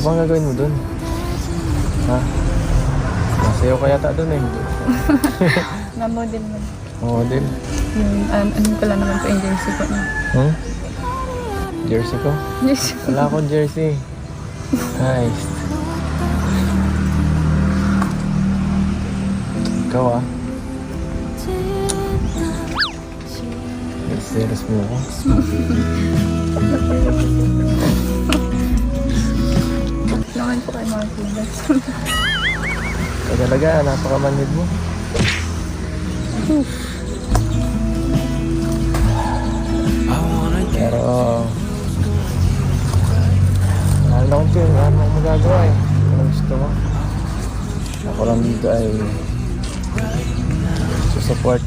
bang gagawin mo dun? Ha? Masayaw ka yata dun eh. Na-model man. Model. Yung, ano pala naman po yung jersey ko. Hmm? Jersey ko? Yes. Wala akong jersey. Nice. Ikaw ah. Serious mo ako. Naman po kayo mga kulas. Ikaw talaga, napakamanhid mo. Pero mahal na kong yun, wala akong magagawa eh. Ano gusto mo? Ako lang dito ay susupport